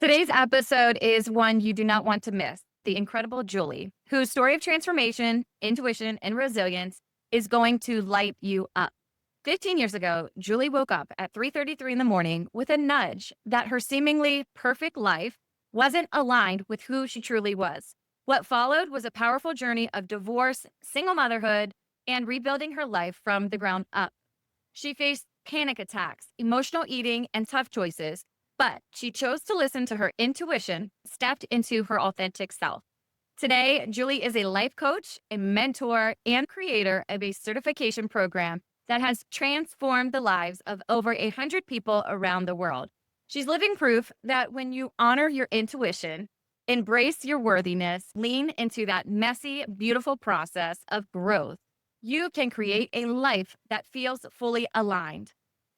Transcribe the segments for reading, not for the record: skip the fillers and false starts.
Today's episode is one you do not want to miss. The incredible Julie, whose story of transformation, intuition, and resilience is going to light you up. 15 years ago, Julie woke up at 3:33 in the morning with a nudge that her seemingly perfect life wasn't aligned with who she truly was. What followed was a powerful journey of divorce, single motherhood, and rebuilding her life from the ground up. She faced panic attacks, emotional eating, and tough choices, but she chose to listen to her intuition, stepped into her authentic self. Today, Julie is a life coach, a mentor, and creator of a certification program that has transformed the lives of over 100 people around the world. She's living proof that when you honor your intuition, embrace your worthiness, lean into that messy, beautiful process of growth, you can create a life that feels fully aligned.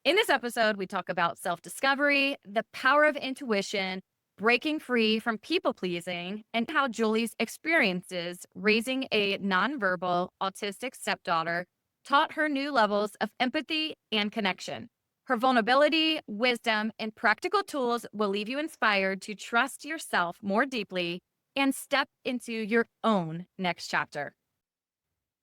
In this episode, we talk about self discovery, the power of intuition, breaking free from people pleasing, and how Julie's experiences raising a nonverbal autistic stepdaughter taught her new levels of empathy and connection. Her vulnerability, wisdom, and practical tools will leave you inspired to trust yourself more deeply and step into your own next chapter.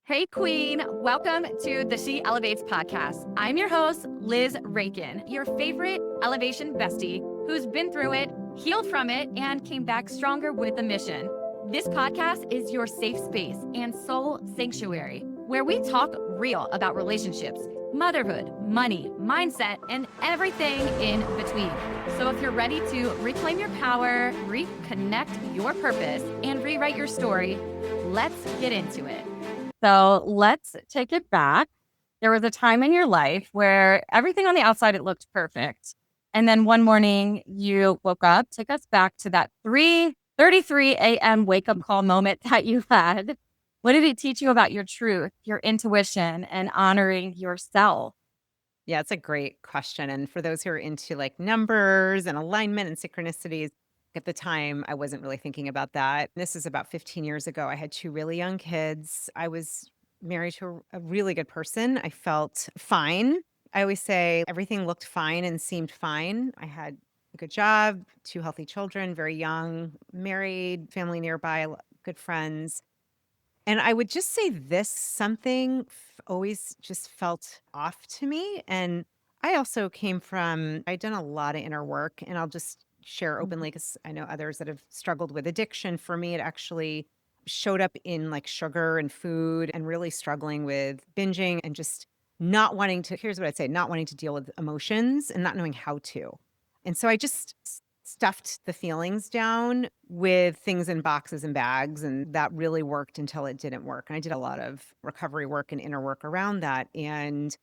Hey, Queen. Welcome to the She Elevates podcast. I'm your host, Liz Rakin, your favorite elevation bestie who's been through it, healed from it, and came back stronger with a mission. This podcast is your safe space and soul sanctuary where we talk real about relationships, motherhood, money, mindset, and everything in between. So if you're ready to reclaim your power, reconnect your purpose, and rewrite your story, let's get into it. So let's take it back. There was a time in your life where everything on the outside, it looked perfect. And then one morning you woke up. Take us back to that 3:33 a.m. wake up call moment that you had. What did it teach you about your truth, your intuition, and honoring yourself? Yeah, it's a great question. And for those who are into like numbers and alignment and synchronicities, at the time, I wasn't really thinking about that. This is about 15 years ago. I had two really young kids. I was married to a really good person. I felt fine. I always say everything looked fine and seemed fine. I had a good job, two healthy children, very young, married, family nearby, good friends. And I would just say this something always just felt off to me. And I also came from, I'd done a lot of inner work, and I'll just share Mhm. openly because I know others that have struggled with addiction. For me, it actually showed up in like sugar and food and really struggling with binging and just not wanting to, here's what I'd say, not wanting to deal with emotions and not knowing how to. And so I just stuffed the feelings down with things in boxes and bags, and that really worked until it didn't work. And I did a lot of recovery work and inner work around that. And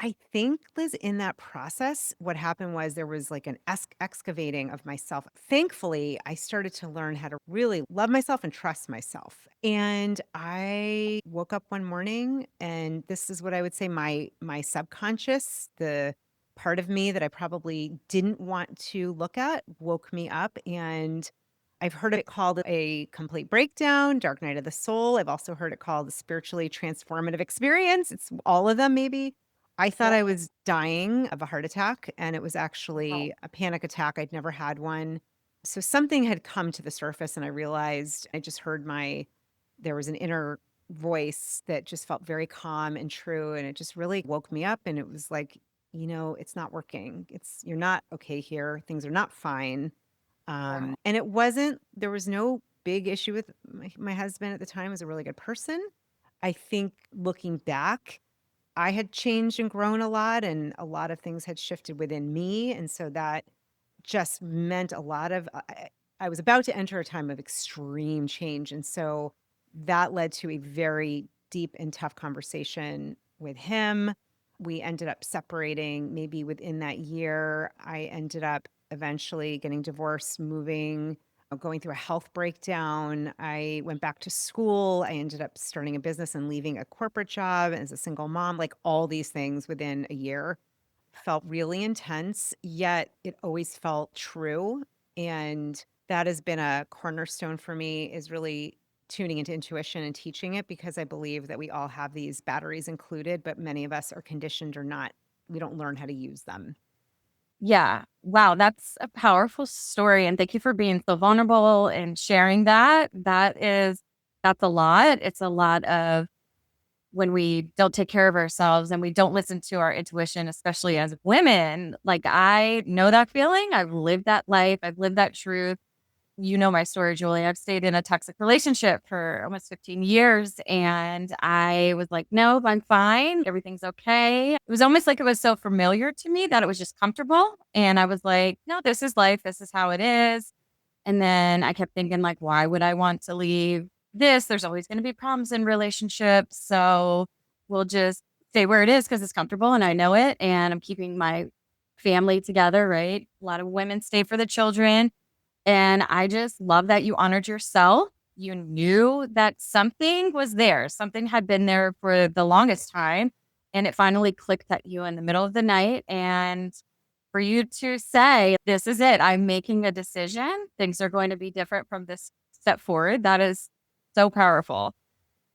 I think, Liz, in that process, what happened was there was like an excavating of myself. Thankfully, I started to learn how to really love myself and trust myself. And I woke up one morning, and this is what I would say my subconscious, the part of me that I probably didn't want to look at, woke me up. And I've heard it called a complete breakdown, dark night of the soul. I've also heard it called a spiritually transformative experience. It's all of them, maybe. I thought I Yeah. was dying of a heart attack, and it was Wow. actually a panic attack. I'd never had one. So something had come to the surface, and I realized I just heard there was an inner voice that just felt very calm and true. And it just really woke me up. And it was like, it's not working. You're not okay here. Things are not fine. Wow. And there was no big issue with my husband at the time. He was a really good person. I think looking back, I had changed and grown a lot, and a lot of things had shifted within me. And so that just meant a lot of, I was about to enter a time of extreme change. And so that led to a very deep and tough conversation with him. We ended up separating maybe within that year. I ended up eventually getting divorced, moving, going through a health breakdown. I went back to school. I ended up starting a business and leaving a corporate job as a single mom, like all these things within a year. Felt really intense, yet it always felt true. And that has been a cornerstone for me, is really tuning into intuition and teaching it, because I believe that we all have these batteries included, but many of us are conditioned or not. We don't learn how to use them. Yeah. Wow, that's a powerful story, and thank you for being so vulnerable and sharing that. That's a lot. It's a lot of when we don't take care of ourselves and we don't listen to our intuition, especially as women. Like, I know that feeling. I've lived that life. I've lived that truth. You know my story, Julie. I've stayed in a toxic relationship for almost 15 years. And I was like, nope, I'm fine. Everything's okay. It was almost like it was so familiar to me that it was just comfortable. And I was like, no, this is life. This is how it is. And then I kept thinking, like, why would I want to leave this? There's always going to be problems in relationships. So we'll just stay where it is because it's comfortable and I know it. And I'm keeping my family together, right? A lot of women stay for the children. And I just love that you honored yourself. You knew that something was there, something had been there for the longest time. And it finally clicked at you in the middle of the night. And for you to say, this is it, I'm making a decision, things are going to be different from this step forward, that is so powerful.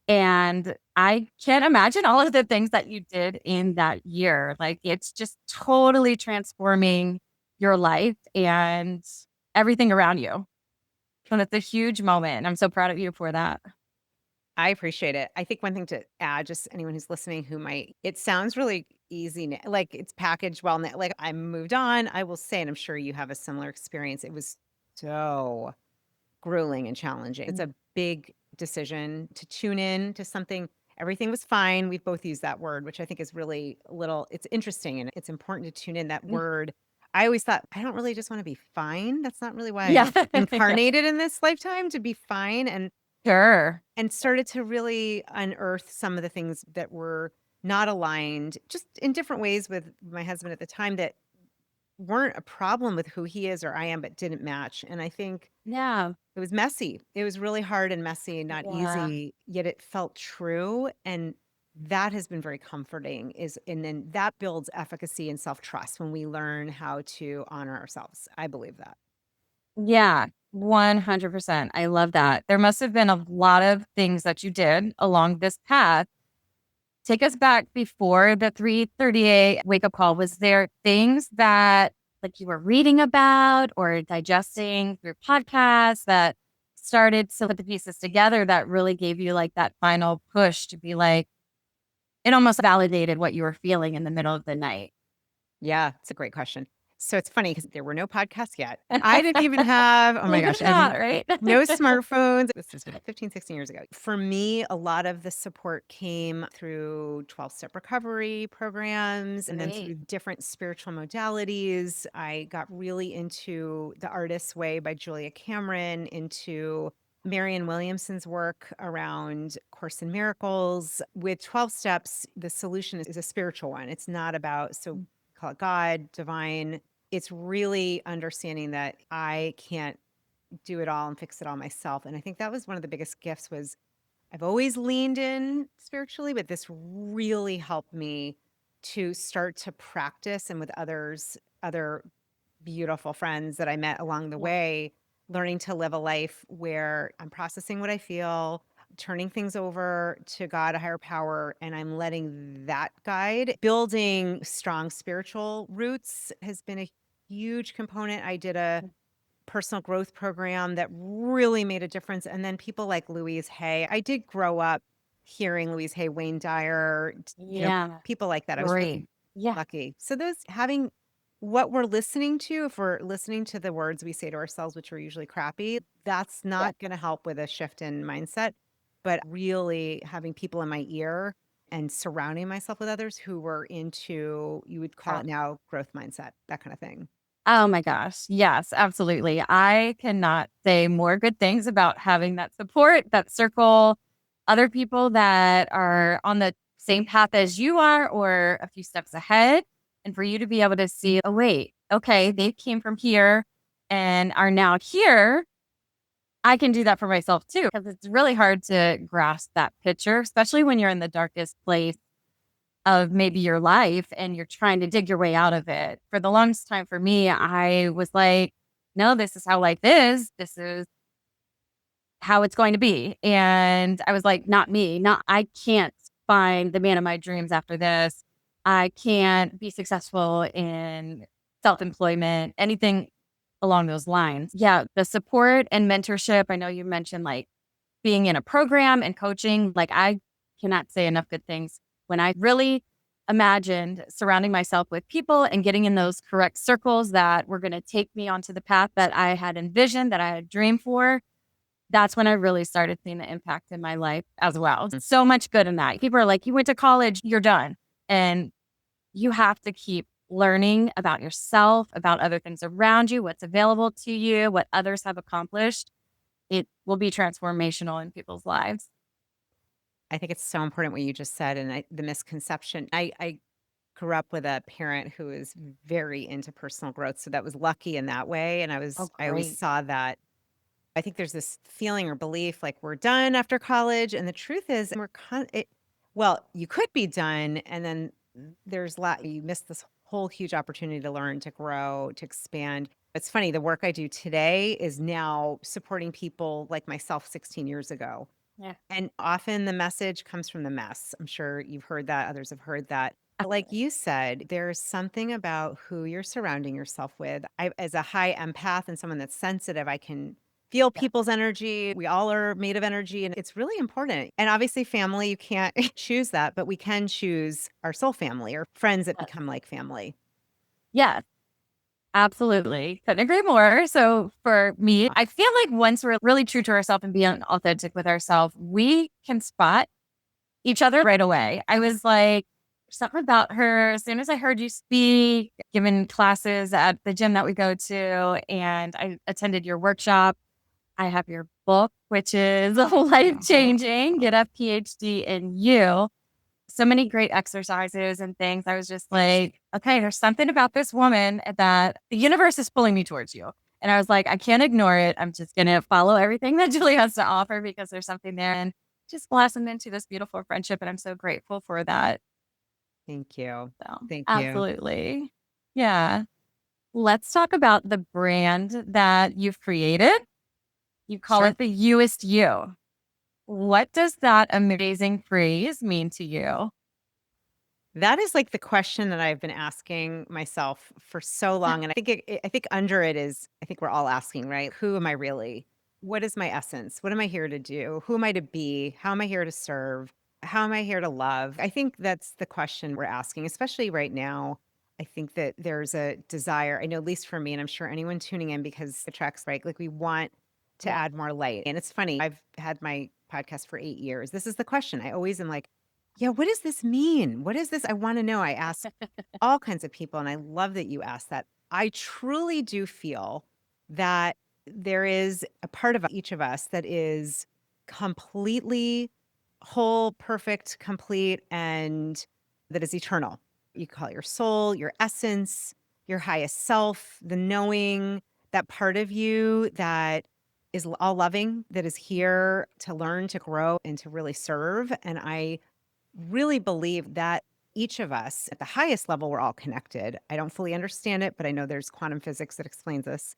And I can't imagine all of the things that you did in that year. Like, it's just totally transforming your life and everything around you. And it's a huge moment. I'm so proud of you for that. I appreciate it. I think one thing to add, just anyone who's listening who might, it sounds really easy, like it's packaged well, like I moved on. I will say, and I'm sure you have a similar experience. It was so grueling and challenging. It's a big decision to tune in to something. Everything was fine. We've both used that word, which I think is really a little, it's interesting and it's important to tune in that Mm, word. I always thought, I don't really just want to be fine. That's not really why yeah. I incarnated in this lifetime to be fine. Sure. And started to really unearth some of the things that were not aligned just in different ways with my husband at the time that weren't a problem with who he is or I am, but didn't match. And I think Yeah. it was messy. It was really hard and messy and not Yeah. easy, yet it felt true. And that has been very comforting and then that builds efficacy and self-trust when we learn how to honor ourselves. I believe that. Yeah. 100%. I love that. There must have been a lot of things that you did along this path. Take us back before the 3:38 wake up call. Was there things that like you were reading about or digesting through podcasts that started to put the pieces together that really gave you like that final push to be like, it almost validated what you were feeling in the middle of the night? Yeah, it's a great question. So it's funny because there were no podcasts yet. I didn't even have, oh my Believe it gosh, or I had not, right? no smartphones. This was 15, 16 years ago. For me, a lot of the support came through 12-step recovery programs and then Great. through different spiritual modalities. I got really into The Artist's Way by Julia Cameron, into Marianne Williamson's work around Course in Miracles. With 12 steps, the solution is a spiritual one. It's not about, so call it God, divine. It's really understanding that I can't do it all and fix it all myself. And I think that was one of the biggest gifts was I've always leaned in spiritually, but this really helped me to start to practice and with other beautiful friends that I met along the Yeah. way, learning to live a life where I'm processing what I feel, turning things over to God, a higher power, and I'm letting that guide. Building strong spiritual roots has been a huge component. I did a personal growth program that really made a difference. And then people like Louise Hay. I did grow up hearing Louise Hay, Wayne Dyer, Yeah. people like that. I was really Great. Yeah. lucky. So those having what we're listening to, if we're listening to the words we say to ourselves, which are usually crappy, that's Yeah. not going to help with a shift in mindset. But really having people in my ear and surrounding myself with others who were into, you would call Yeah. it now growth mindset, that kind of thing. Oh my gosh. Yes, absolutely. I cannot say more good things about having that support, that circle, other people that are on the same path as you are or a few steps ahead. And for you to be able to see, oh, wait, okay, they came from here and are now here. I can do that for myself too, because it's really hard to grasp that picture, especially when you're in the darkest place of maybe your life and you're trying to dig your way out of it. For the longest time for me, I was like, no, this is how life is. This is how it's going to be. And I was like, not me, not, I can't find the man of my dreams after this. I can't be successful in self-employment, anything along those lines. Yeah, the support and mentorship. I know you mentioned like being in a program and coaching. Like I cannot say enough good things. When I really imagined surrounding myself with people and getting in those correct circles that were going to take me onto the path that I had envisioned, that I had dreamed for, that's when I really started seeing the impact in my life as well. So much good in that. People are like, you went to college, you're done. And you have to keep learning about yourself, about other things around you, what's available to you, what others have accomplished. It will be transformational in people's lives. I think it's so important what you just said, and the misconception. I grew up with a parent who was very into personal growth, so that was lucky in that way. And Oh, I always great. saw that. I think there's this feeling or belief like we're done after college, and the truth is well, you could be done, and then you miss this whole huge opportunity to learn, to grow, to expand. It's funny, the work I do today is now supporting people like myself 16 years ago. Yeah. And often the message comes from the mess. I'm sure you've heard that, others have heard that. But like you said, there's something about who you're surrounding yourself with. As a high empath and someone that's sensitive, I can feel Yeah. people's energy. We all are made of energy, and it's really important. And obviously, family, you can't choose that, but we can choose our soul family or friends that Yes. become like family. Yes, absolutely. Couldn't agree more. So for me, I feel like once we're really true to ourselves and being authentic with ourselves, we can spot each other right away. I was like, something about her. As soon as I heard you speak, given classes at the gym that we go to, and I attended your workshop, I have your book, which is life Yeah. changing. Get a PhD in You. So many great exercises and things. I was just like, okay, there's something about this woman that the universe is pulling me towards you. And I was like, I can't ignore it. I'm just going to follow everything that Julie has to offer because there's something there. And just blossomed into this beautiful friendship. And I'm so grateful for that. Thank you. So, Thank you. absolutely. Yeah. Let's talk about the brand that you've created. You call Sure. it the You-est You. What does that amazing phrase mean to you? That is like the question that I've been asking myself for so long, and I think under it is I think we're all asking, right? Who am I really? What is my essence? What am I here to do? Who am I to be? How am I here to serve? How am I here to love? I think that's the question we're asking, especially right now. I think that there's a desire, I know at least for me, and I'm sure anyone tuning in because the tracks right, like we want to Yeah. add more light. And it's funny, I've had my podcast for 8 years. This is the question. I always am like, yeah, what does this mean? What is this? I want to know. I ask all kinds of people, and I love that you asked that. I truly do feel that there is a part of each of us that is completely whole, perfect, complete, and that is eternal. You call it your soul, your essence, your highest self, the knowing, that part of you that is all loving, that is here to learn, to grow, and to really serve. And I really believe that each of us at the highest level, we're all connected. I don't fully understand it, but I know there's quantum physics that explains this.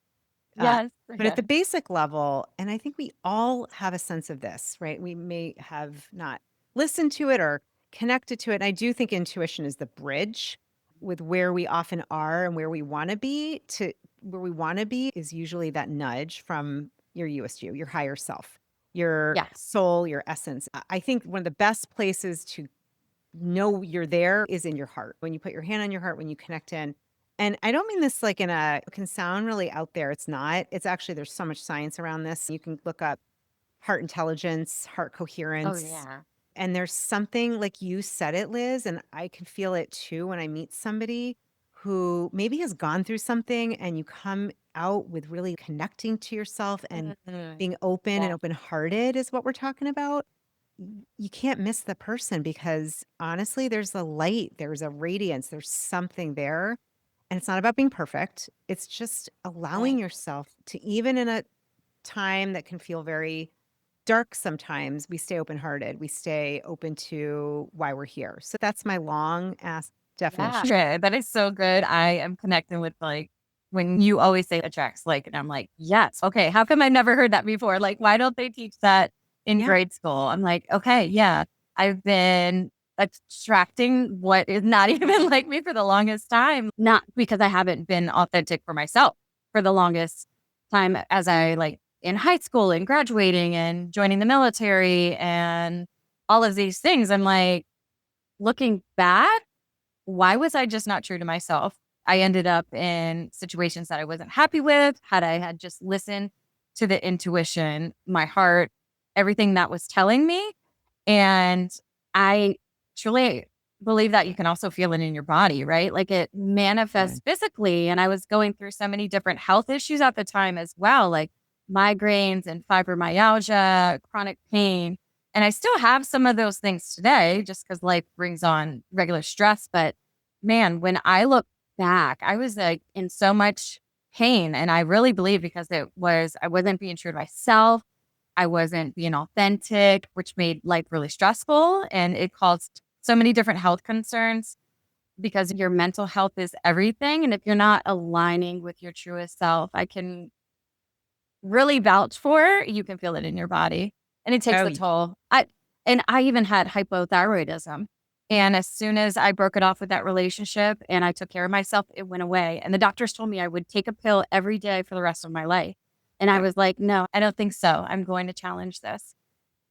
Uh, Yes. but at the basic level, and I think we all have a sense of this, right? We may have not listened to it or connected to it. And I do think intuition is the bridge with where we often are and where we want to be to where we want to be is usually that nudge from your USU, your higher self, your Yes. soul, your essence. I think one of the best places to know you're there is in your heart. When you put your hand on your heart, when you connect in. And I don't mean this like it can sound really out there. It's not. It's actually, there's so much science around this. You can look up heart intelligence, heart Oh, coherence. yeah. And there's something like you said it, Liz, and I can feel it too when I meet somebody who maybe has gone through something and you come out with really connecting to yourself and Mhm. being open and Yeah. open hearted is what we're talking about. You can't miss the person because honestly, there's a light, there's a radiance, there's something there. And it's not about being perfect. It's just allowing Right. yourself to, even in a time that can feel very dark sometimes, we stay open hearted. We stay open to why we're here. So that's my long ass Yeah. definition. Okay, that is so good. I am connecting with like when you always say attracts like, and I'm like, yes. Okay. How come I've never heard that before? Like, why don't they teach that in Yeah. grade school? I'm like, okay, yeah. I've been attracting what is not even like me for the longest time. Not because I haven't been authentic for myself for the longest time as I like in high school and graduating and joining the military and all of these things. I'm like, looking back, why was I just not true to myself? I ended up in situations that I wasn't happy with. Had I had just listened to the intuition, my heart, everything that was telling me. And I truly believe that you can also feel it in your body, right? Like it Yeah. manifests physically. And I was going through so many different health issues at the time as well, like migraines and fibromyalgia, chronic pain. And I still have some of those things today just because life brings on regular stress. But man, when I look back, I was like in so much pain. And I really believe because I wasn't being true to myself. I wasn't being authentic, which made life really stressful. And it caused so many different health concerns because your mental health is everything. And if you're not aligning with your truest self, I can really vouch for, you can feel it in your body and it takes Oh, a toll. I even had hypothyroidism. And as soon as I broke it off with that relationship and I took care of myself, it went away. And the doctors told me I would take a pill every day for the rest of my life. And I yeah. was like, no, I don't think so. I'm going to challenge this.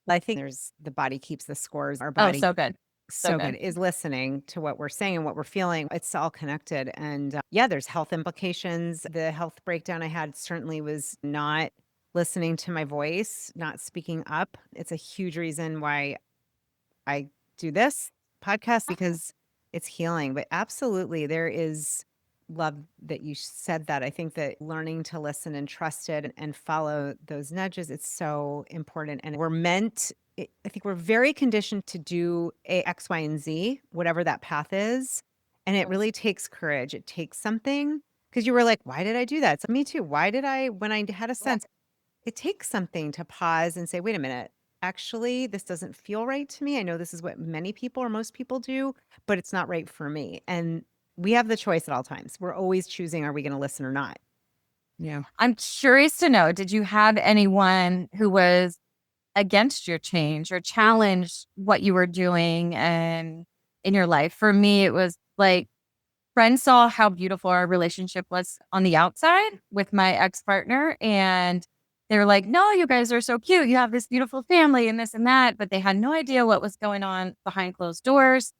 I think there's the body keeps the scores. Our Oh, body so good. So so good good. is listening to what we're saying and what we're feeling. It's all connected. And yeah, there's health implications. The health breakdown I had certainly was not listening to my voice, not speaking up. It's a huge reason why I do this podcast because it's healing. But absolutely, there is love that you said that. I think that learning to listen and trust it and follow those nudges, it's so important. And we're meant, I think we're very conditioned to do a X, Y, and Z, whatever that path is. And it Yes. really takes courage. It takes something because you were like, why did I do that? So me too. Why did I, when I had a Yeah. sense, it takes something to pause and say, wait a minute, actually, this doesn't feel right to me. I know this is what many people or most people do, but it's not right for me. And we have the choice at all times. We're always choosing, are we going to listen or not? Yeah. I'm curious to know, did you have anyone who was against your change or challenged what you were doing and in your life? For me, it was like friends saw how beautiful our relationship was on the outside with my ex-partner. And they were like, no, you guys are so cute. You have this beautiful family and this and that. But they had no idea what was going on behind closed doors.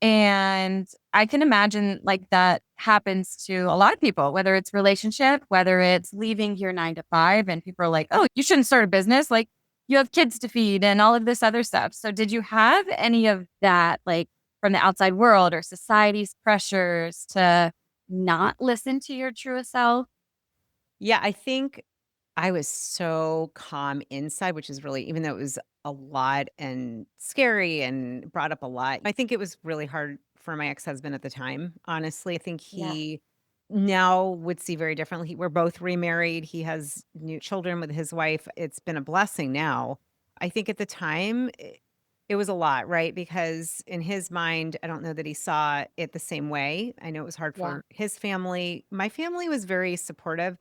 And I can imagine like that happens to a lot of people, whether it's relationship, whether it's leaving your 9 to 5, and people are like, oh, you shouldn't start a business. Like you have kids to feed and all of this other stuff. So did you have any of that, like from the outside world or society's pressures to not listen to your truest self? Yeah, I think I was so calm inside, which is really, even though it was a lot and scary and brought up a lot, I think it was really hard for my ex husband at the time. Honestly, I think Yeah. he now would see very differently. We're both remarried. He has new children with his wife. It's been a blessing now. I think at the time, it was a lot, right? Because in his mind, I don't know that he saw it the same way. I know it was hard Yeah. for his family. My family was very supportive.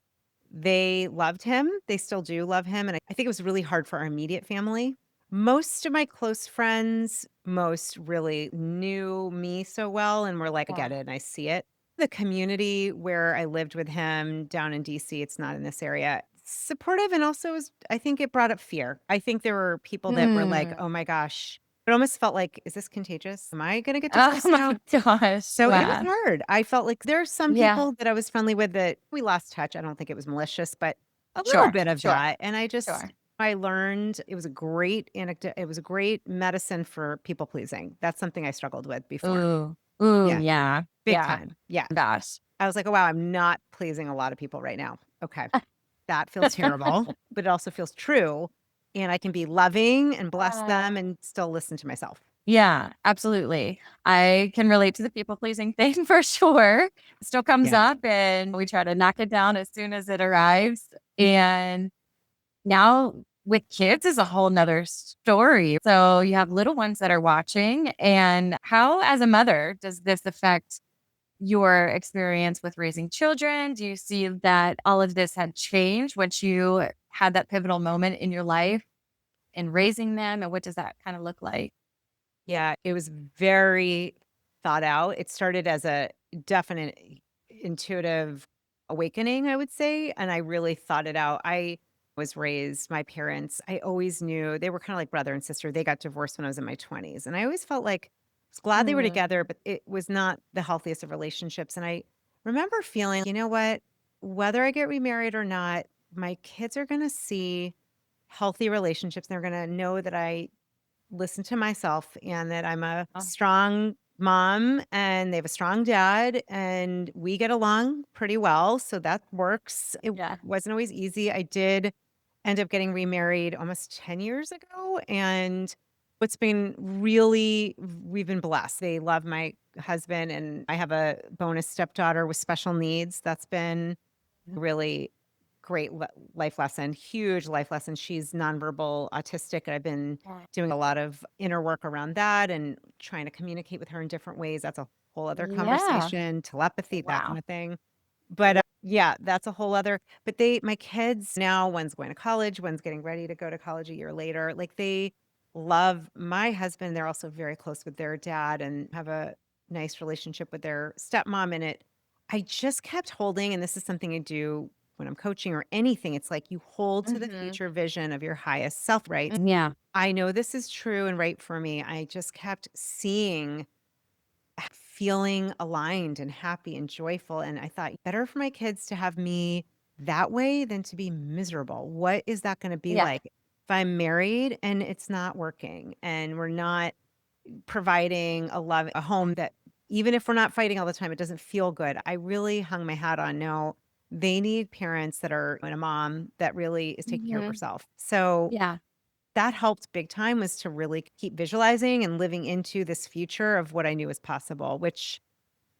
They loved him. They still do love him, and I think it was really hard for our immediate family. Most of my close friends, most really knew me so well and were like, "I Yeah. get it, and I see it." The community where I lived with him down in DC, it's not in this area, supportive and also was, I think it brought up fear. I think there were people that were like, Mm. "Oh my gosh." It almost felt like, "Is this contagious? Am I gonna get Oh depressed my now?" gosh. So it was Yeah. hard. I felt like there's some Yeah. people that I was friendly with that we lost touch. I don't think it was malicious, but a little Sure. bit of Sure. that. And Sure. I learned it was a great anecdote. It was a great medicine for people pleasing. That's something I struggled with before. Ooh. Ooh, Yeah, yeah. big Yeah. time. Yeah. Gosh. I was like, oh, wow, I'm not pleasing a lot of people right now. Okay. That feels terrible, but it also feels true. And I can be loving and bless them and still listen to myself. Yeah, absolutely. I can relate to the people pleasing thing for sure. It still comes Yeah. up and we try to knock it down as soon as it arrives. And now with kids is a whole nother story. So you have little ones that are watching. And how, as a mother, does this affect your experience with raising children? Do you see that all of this had changed once you had that pivotal moment in your life in raising them? And what does that kind of look like? Yeah, it was very thought out. It started as a definite intuitive awakening, I would say, and I really thought it out. I was raised, my parents, I always knew they were kind of like brother and sister. They got divorced when I was in my 20s, and I always felt like I was glad they were Mm. together, but it was not the healthiest of relationships. And I remember feeling, you know what? Whether I get remarried or not, my kids are going to see healthy relationships. They're going to know that I listen to myself and that I'm a Oh, strong mom and they have a strong dad and we get along pretty well. So that works. It yeah. wasn't always easy. I did end up getting remarried almost 10 years ago. And what's been really, we've been blessed. They love my husband and I have a bonus stepdaughter with special needs. That's been really great life lesson, huge life lesson. She's nonverbal autistic. And I've been Yeah. doing a lot of inner work around that and trying to communicate with her in different ways. That's a whole other Yeah. conversation, telepathy, that kind Wow. of thing. But yeah, that's a whole other. But my kids now, one's going to college, one's getting ready to go to college a year later. Like they love my husband. They're also very close with their dad and have a nice relationship with their stepmom. And I just kept holding, and this is something I do when I'm coaching or anything. It's like you hold to the Mhm. future vision of your highest self, right? Yeah. I know this is true and right for me. I just kept seeing feeling aligned and happy and joyful. And I thought, better for my kids to have me that way than to be miserable. What is that going to be Yeah. like if I'm married and it's not working and we're not providing a home that even if we're not fighting all the time, it doesn't feel good. I really hung my hat on no, they need parents that are and a mom that really is taking care of Mhm. herself. So Yeah. that helped big time was to really keep visualizing and living into this future of what I knew was possible, which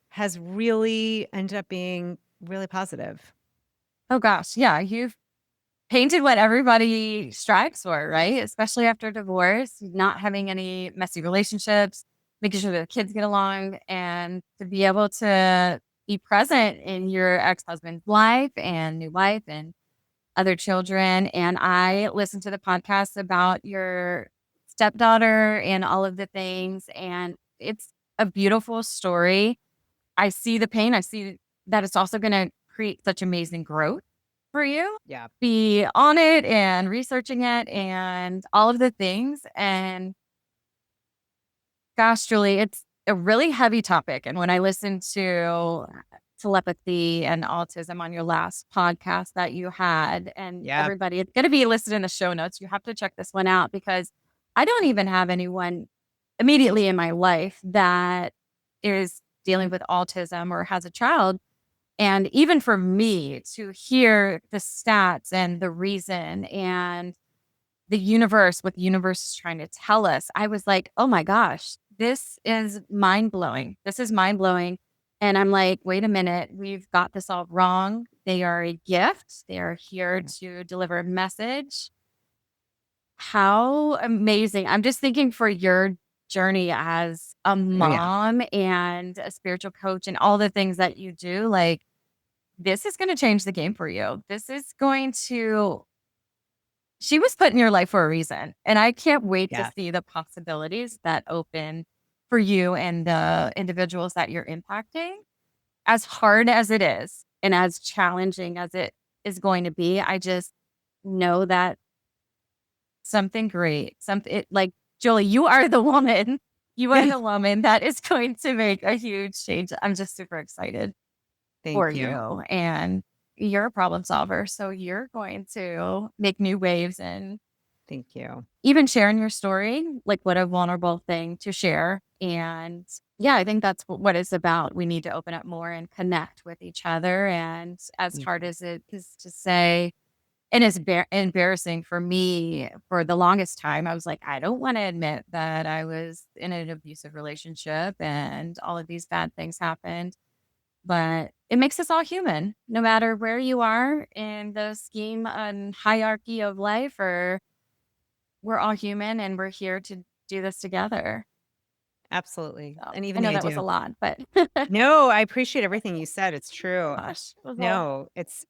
has really ended up being really positive. Oh gosh. Yeah. You've painted what everybody strives for, right? Especially after divorce, not having any messy relationships, making sure the kids get along, and to be able to be present in your ex-husband's life and new life and other children. And I listened to the podcast about your stepdaughter and all of the things, and it's a beautiful story. I see the pain. I see that it's also gonna create such amazing growth for you. Yeah. Be on it and researching it and all of the things. And gosh, Julie, it's a really heavy topic. And when I listened to telepathy and autism on your last podcast that you had, and Yeah. everybody, it's going to be listed in the show notes. You have to check this one out because I don't even have anyone immediately in my life that is dealing with autism or has a child. And even for me to hear the stats and the reason and the universe, what the universe is trying to tell us, I was like, oh my gosh, this is mind blowing. This is mind blowing. And I'm like, wait a minute, we've got this all wrong. They are a gift, they are here Yeah. to deliver a message. How amazing. I'm just thinking for your journey as a Oh yeah. mom and a spiritual coach and all the things that you do, like, this is going to change the game for you. This is going to She was put in your life for a reason, and I can't wait to Yeah. see the possibilities that open for you and the individuals that you're impacting. As hard as it is and as challenging as it is going to be, I just know that something great, like, Julie, you are the woman. You are the woman that is going to make a huge change. I'm just super excited for Thank you. you, and you're a problem solver, so you're going to make new waves and Thank you. even sharing your story, like, what a vulnerable thing to share. And yeah, I think that's what it's about. We need to open up more and connect with each other. And as Yeah. hard as it is to say, and it's embarrassing for me for the longest time, I was like, I don't want to admit that I was in an abusive relationship and all of these bad things happened. But it makes us all human, no matter where you are in the scheme and hierarchy of life, or we're all human and we're here to do this together. Absolutely. So, And I even know the that was idea a of lot, but no, I appreciate everything you said. It's true. gosh, it was a lot. No, it's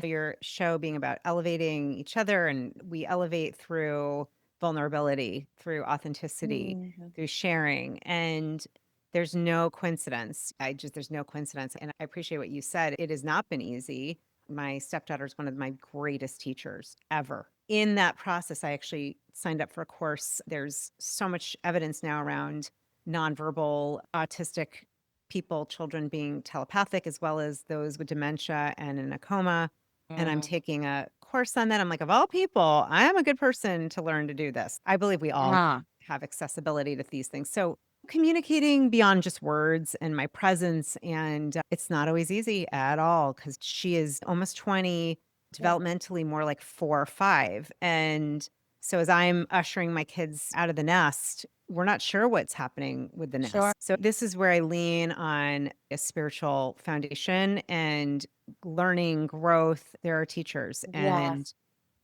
your show being about elevating each other and we elevate through vulnerability, through authenticity, Mhm. through sharing. And there's no coincidence. There's no coincidence. And I appreciate what you said. It has not been easy. My stepdaughter is one of my greatest teachers ever. In that process, I actually signed up for a course. There's so much evidence now around nonverbal autistic people, children being telepathic, as well as those with dementia and in a coma. And I'm Mm. taking a course on that. I'm like, of all people, I am a good person to learn to do this. I believe we all Yeah. have accessibility to these things. So communicating beyond just words and my presence, and it's not always easy at all because she is almost 20, Yeah. developmentally more like 4 or 5. And so as I'm ushering my kids out of the nest, we're not sure what's happening with the Sure. nest. So this is where I lean on a spiritual foundation and learning growth. There are teachers Yes. and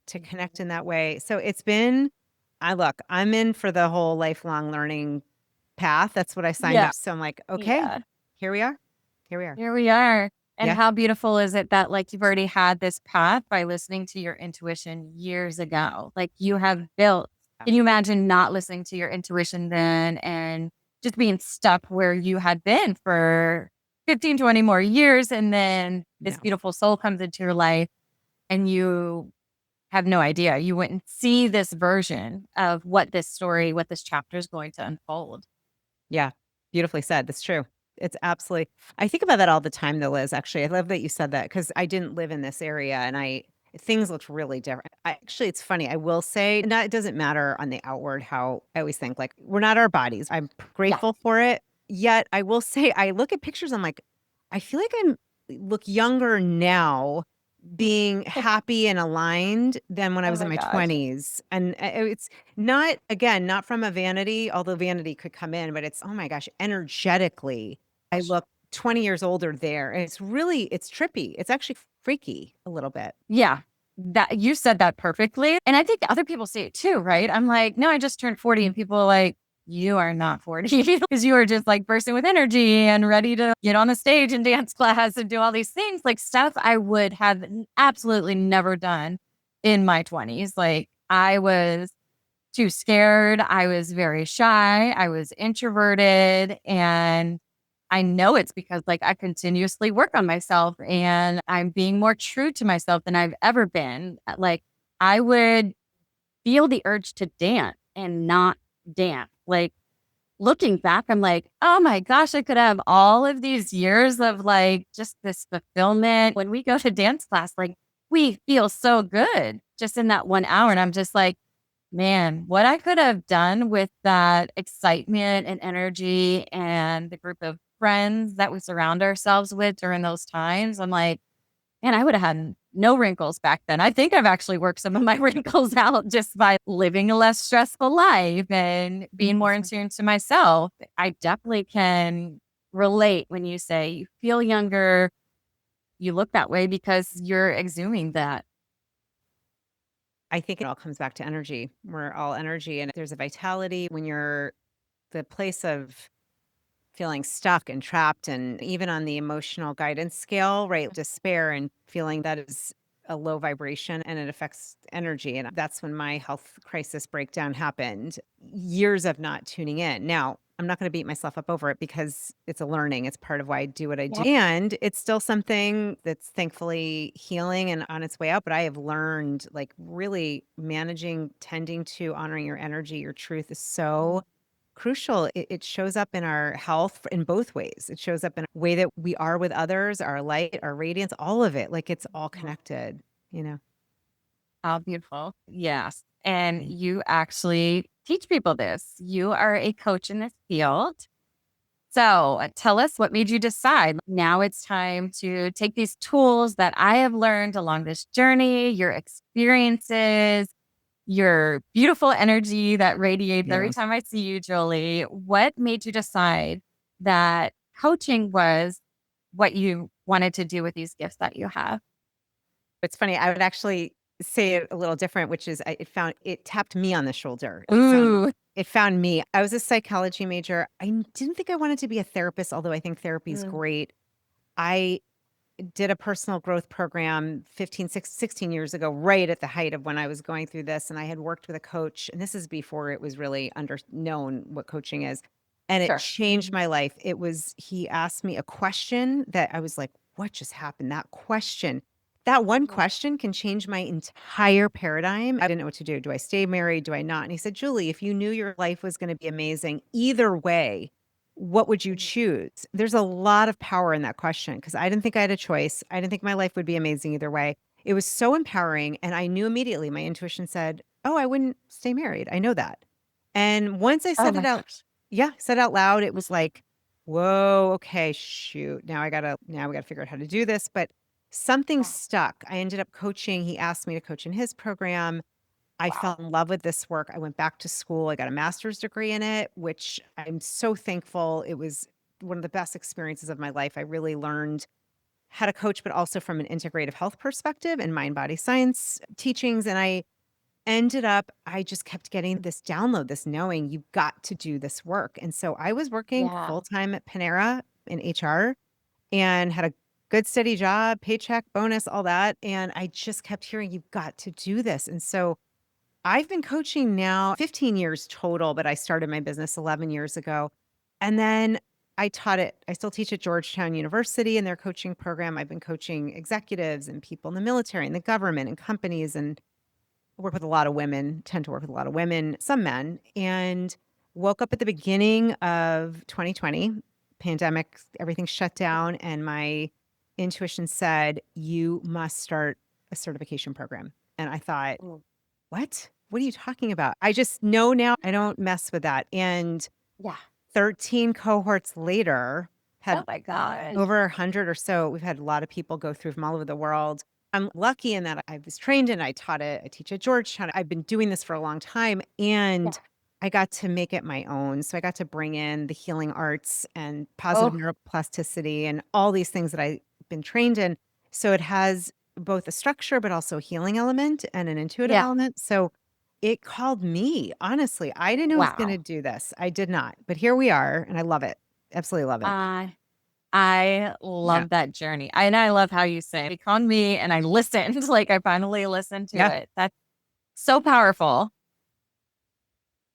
to connect Mhm. in that way. So it's been, I'm in for the whole lifelong learning path. That's what I signed Yeah. up. So I'm like, okay, Yeah. here we are. Here we are. Here we are. And Yeah. how beautiful is it that like you've already had this path by listening to your intuition years ago? Like you have built. Can you imagine not listening to your intuition then and just being stuck where you had been for 15, 20 more years and then this No. beautiful soul comes into your life and you have no idea. You wouldn't see this version of what this story, what this chapter is going to unfold. Yeah. Beautifully said. That's true. It's absolutely, I think about that all the time though, Liz. Actually, I love that you said that because I didn't live in this area and things looked really different. Actually, it's funny. I will say, not, it doesn't matter on the outward how I always think like we're not our bodies. I'm Yeah. grateful for it. Yet I will say, I look at pictures, I'm like, I feel like look younger now being happy and aligned than when I Oh was in my my gosh. 20s. And it's not, again, not from a vanity, although vanity could come in, but it's, oh my gosh, energetically, I look 20 years older there. And it's trippy. It's actually freaky a little bit. Yeah. That you said that perfectly. And I think other people say it too, right? I'm like, no, I just turned 40 and people are like, you are not 40 because you are just like bursting with energy and ready to get on the stage and dance class and do all these things like stuff I would have absolutely never done in my 20s. Like I was too scared. I was very shy. I was introverted. And I know it's because like I continuously work on myself and I'm being more true to myself than I've ever been. Like I would feel the urge to dance and not dance. Like looking back, I'm like, oh my gosh, I could have all of these years of like just this fulfillment. When we go to dance class, like we feel so good just in that 1 hour. And I'm just like, man, what I could have done with that excitement and energy and the group of friends that we surround ourselves with during those times, I'm like, man, I would have had no wrinkles back then. I think I've actually worked some of my wrinkles out just by living a less stressful life and being more in Awesome. tune to myself. I definitely can relate when you say you feel younger, you look that way because you're exhuming that. I think it all comes back to energy. We're all energy, and there's a vitality when you're the place of feeling stuck and trapped, and even on the emotional guidance scale, right? Despair and feeling that is a low vibration and it affects energy. And that's when my health crisis breakdown happened. Years of not tuning in. Now, I'm not going to beat myself up over it because it's a learning. It's part of why I do what I do. Yep. And it's still something that's thankfully healing and on its way out. But I have learned like really managing, tending to honoring your energy, your truth is so crucial. It shows up in our health in both ways. It shows up in a way that we are with others, our light, our radiance, all of it. Like it's all connected, you know? How beautiful. Yes. And Yeah. you actually teach people this. You are a coach in this field. So tell us what made you decide now it's time to take these tools that I have learned along this journey, your experiences, your beautiful energy that radiates every Yeah. time I see you, Jolie. What made you decide that coaching was what you wanted to do with these gifts that you have? It's funny. I would actually say it a little different, which is it tapped me on the shoulder. Ooh. It found me. I was a psychology major. I didn't think I wanted to be a therapist, although I think therapy is Mm. great. I did a personal growth program 16 years ago, right at the height of when I was going through this. And I had worked with a coach, and this is before it was really known what coaching is. And it Sure. changed my life. He asked me a question that I was like, what just happened? That one Mhm. question can change my entire paradigm. I didn't know what to do. Do I stay married? Do I not? And he said, Julie, if you knew your life was going to be amazing either way, what would you Mhm. choose? There's a lot of power in that question because I didn't think I had a choice. I didn't think my life would be amazing either way. It was so empowering. And I knew immediately, my intuition said, oh, I wouldn't stay married. I know that. And once I Oh said it my out, gosh. yeah, said out loud, it was like, whoa, okay, shoot. Now we gotta figure out how to do this. But something Yeah. stuck. I ended up coaching. He asked me to coach in his program. I fell Wow. in love with this work. I went back to school. I got a master's degree in it, which I'm so thankful. It was one of the best experiences of my life. I really learned how to coach, but also from an integrative health perspective and mind body science teachings. And I just kept getting this download, this knowing you've got to do this work. And so I was working Yeah. full time at Panera in HR and had a good steady job, paycheck, bonus, all that. And I just kept hearing, you've got to do this. And so I've been coaching now 15 years total, but I started my business 11 years ago. And then I taught it. I still teach at Georgetown University in their coaching program. I've been coaching executives and people in the military and the government and companies and work with a lot of women, tend to work with a lot of women, some men, and woke up at the beginning of 2020, pandemic, everything shut down. And my intuition said, you must start a certification program. And I thought, Mm. what? What are you talking about? I just know now I don't mess with that. And Yeah. 13 cohorts later, Oh had my gosh. over 100 or so. We've had a lot of people go through from all over the world. I'm lucky in that I was trained and I taught it. I teach at Georgetown. I've been doing this for a long time and Yeah. I got to make it my own. So I got to bring in the healing arts and positive Oh, neuroplasticity and all these things that I've been trained in. So it has both a structure, but also a healing element and an intuitive yeah. element. So it called me, honestly. I didn't know I was going to Wow. do this. I did not. But here we are and I love it. Absolutely love it. I I Yeah. love that journey. And I love how you say it on me and I listened. Like I finally listened to Yeah. it. That's so powerful.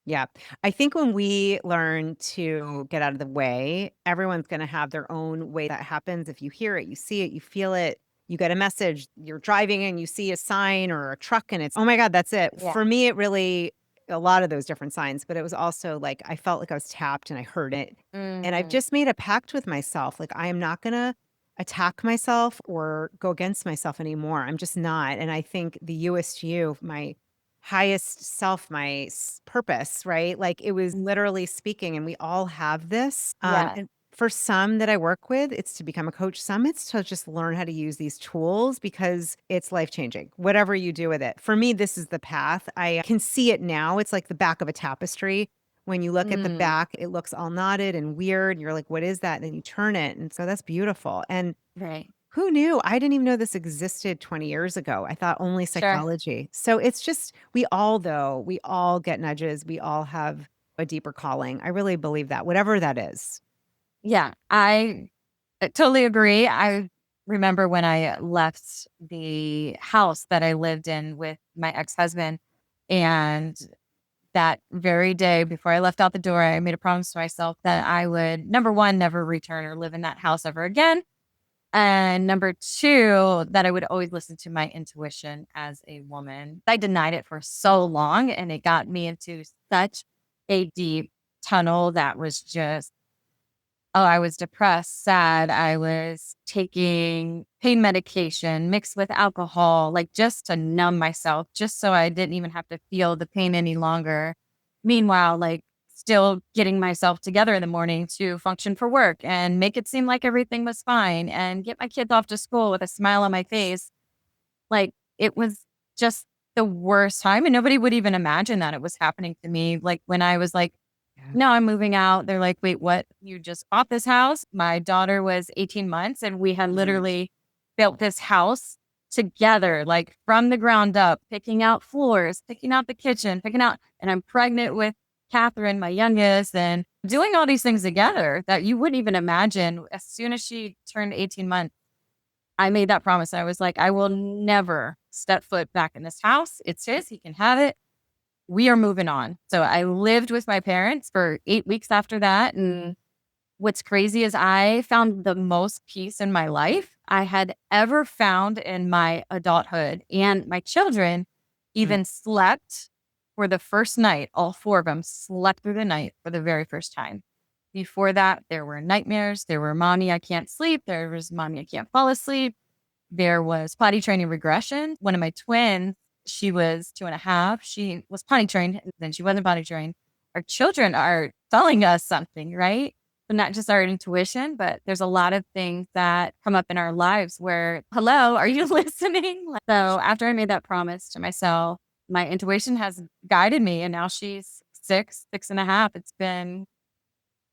Yeah. I think when we learn to get out of the way, everyone's going to have their own way that happens. If you hear it, you see it, you feel it, you get a message, you're driving and you see a sign or a truck and it's, oh my God, that's it. Yeah. For me, it really, a lot of those different signs, but it was also like, I felt like I was tapped and I heard it. And I've Mm, just made a pact with myself. Like, I am not going to attack myself or go against myself anymore. I'm just not. And I think the You-est You, my highest self, my purpose, right? Like it was literally speaking, and we all have this. yeah. And for some that I work with, it's to become a coach. Some it's to just learn how to use these tools because it's life changing, whatever you do with it. For me, this is the path. I can see it now. It's like the back of a tapestry. When you look at the Mm, back, it looks all knotted and weird. You're like, what is that? And then you turn it. And so that's beautiful. And right. who knew? I didn't even know this existed 20 years ago. I thought only Sure. psychology. So it's just, we all get nudges. We all have a deeper calling. I really believe that, whatever that is. Yeah. I totally agree. I remember when I left the house that I lived in with my ex-husband and that very day before I left out the door, I made a promise to myself that I would, number one, never return or live in that house ever again. And number two, that I would always listen to my intuition as a woman. I denied it for so long and it got me into such a deep tunnel that was just, oh, I was depressed, sad. I was taking pain medication mixed with alcohol, like just to numb myself, just so I didn't even have to feel the pain any longer. Meanwhile, like still getting myself together in the morning to function for work and make it seem like everything was fine and get my kids off to school with a smile on my face. Like it was just the worst time. And nobody would even imagine that it was happening to me. Like when I was like, Yeah. no, I'm moving out. They're like, wait, what? You just bought this house? My daughter was 18 months and we had Mhm. literally built this house together, like from the ground up, picking out floors, picking out the kitchen, and I'm pregnant with Catherine, my youngest, and doing all these things together that you wouldn't even imagine as soon as she turned 18 months. I made that promise. I was like, I will never step foot back in this house. It's his. He can have it. We are moving on. So I lived with my parents for 8 weeks after that. And what's crazy is I found the most peace in my life I had ever found in my adulthood. And my children Mm. even slept for the first night. All four of them slept through the night for the very first time. Before that, there were nightmares. There were mommy, I can't sleep. There was mommy, I can't fall asleep. There was potty training regression. One of my twins, she was 2.5. She was potty trained, and then she wasn't potty trained. Our children are telling us something, right? But not just our intuition, but there's a lot of things that come up in our lives where, hello, are you listening? So after I made that promise to myself, my intuition has guided me, and now she's 6.5. It's been